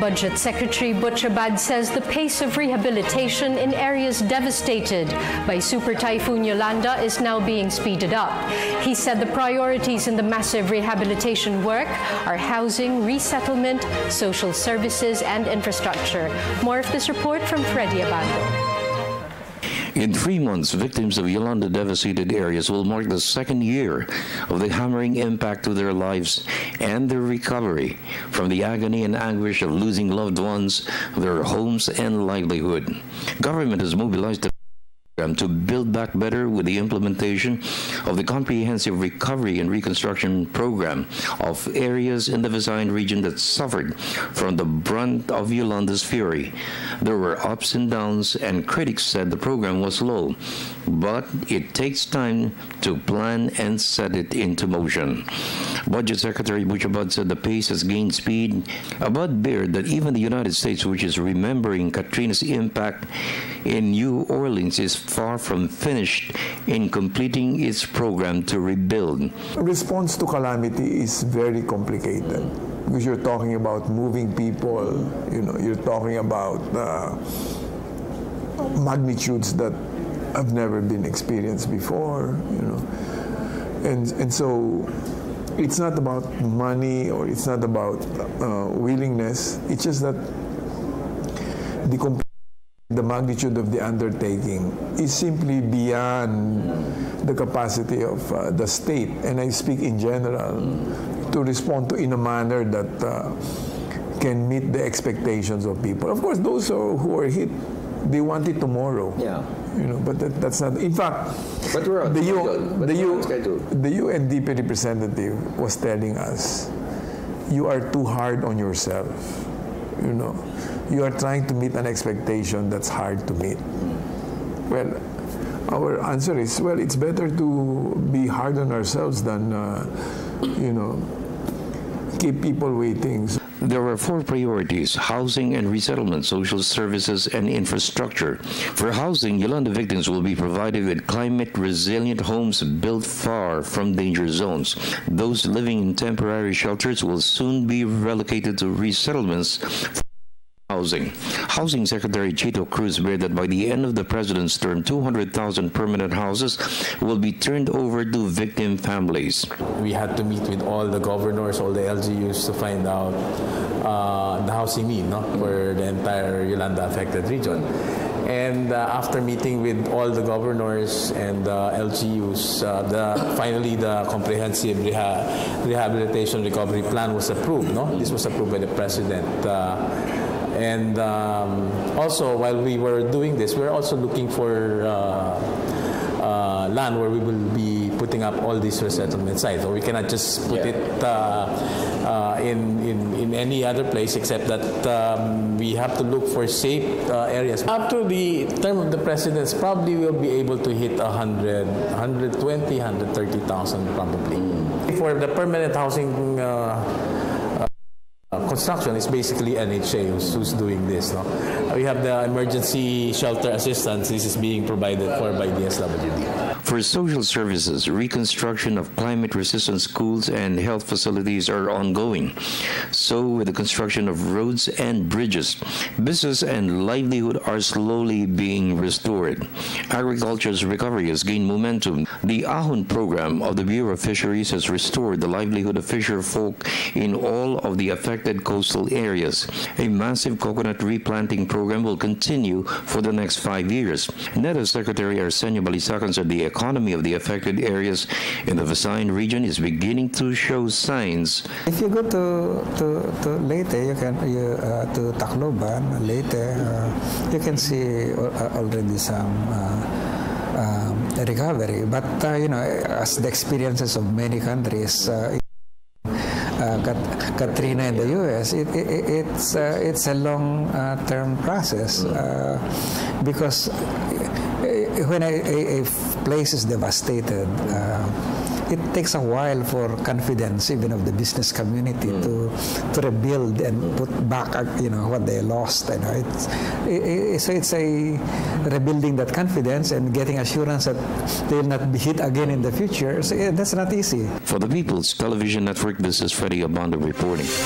Budget Secretary Butch says the pace of rehabilitation in areas devastated by Super Typhoon Yolanda is now being speeded up. He said the priorities in the massive rehabilitation work are housing, resettlement, social services, and infrastructure. More of this report from Freddie Abando. In 3 months, victims of Yolanda-devastated areas will mark the second year of the hammering impact to their lives and their recovery from the agony and anguish of losing loved ones, their homes, and livelihood. Government has mobilized the to build back better with the implementation of the Comprehensive Recovery and Reconstruction Program of areas in the Visayan region that suffered from the brunt of Yolanda's fury. There were ups and downs, and critics said the program was slow, but it takes time to plan and set it into motion. Budget Secretary Butch said the pace has gained speed. Abad bared that even the United States, which is remembering Katrina's impact in New Orleans, is far from finished in completing its program to rebuild. Response to calamity is very complicated because you're talking about moving people, you're talking about magnitudes that have never been experienced before, and so it's not about money or it's not about willingness. It's just that the magnitude of the undertaking is simply beyond the capacity of the state, and I speak in general, to respond to in a manner that can meet the expectations of people. Of course, those who are hit, they want it tomorrow. Yeah. But that's not. In fact, but we're on the UNDP representative was telling us, you are too hard on yourself. You are trying to meet an expectation that's hard to meet. Well, our answer is, well, it's better to be hard on ourselves than, keep people waiting. There are 4 priorities: housing and resettlement, social services, and infrastructure. For housing, Yolanda victims will be provided with climate-resilient homes built far from danger zones. Those living in temporary shelters will soon be relocated to resettlements. Housing Secretary Cheeto Cruz said that by the end of the president's term, 200,000 permanent houses will be turned over to victim families. We had to meet with all the governors, all the LGUs to find out the housing need for the entire Yolanda-affected region. And after meeting with all the governors and LGUs, finally the comprehensive rehabilitation recovery plan was approved. This was approved by the president. And also, while we were doing this, we were also looking for land where we will be putting up all these resettlement sites. So we cannot just put it in any other place, except that we have to look for safe areas. After the term of the presidents, probably we'll be able to hit 100, 120, 130,000 probably. For the permanent housing construction, is basically NHA who's doing this. We have the emergency shelter assistance. This is being provided for by the SWD. For social services, reconstruction of climate-resistant schools and health facilities are ongoing. So with the construction of roads and bridges, business and livelihood are slowly being restored. Agriculture's recovery has gained momentum. The Ahon program of the Bureau of Fisheries has restored the livelihood of fisher folk in all of the affected coastal areas. A massive coconut replanting program will continue for the next 5 years. NEDA Secretary Arsenio Balisacan said the economy of the affected areas in the Visayan region is beginning to show signs. If you go to Leyte, to Tacloban, Leyte, you can see already some recovery. But as the experiences of many countries, Katrina in the U.S., it's a long-term process because when a place is devastated, it takes a while for confidence even of the business community to rebuild and put back what they lost. So it's a rebuilding that confidence and getting assurance that they will not be hit again in the future. So that's not easy. For the People's Television Network, this is Freddie Abando reporting.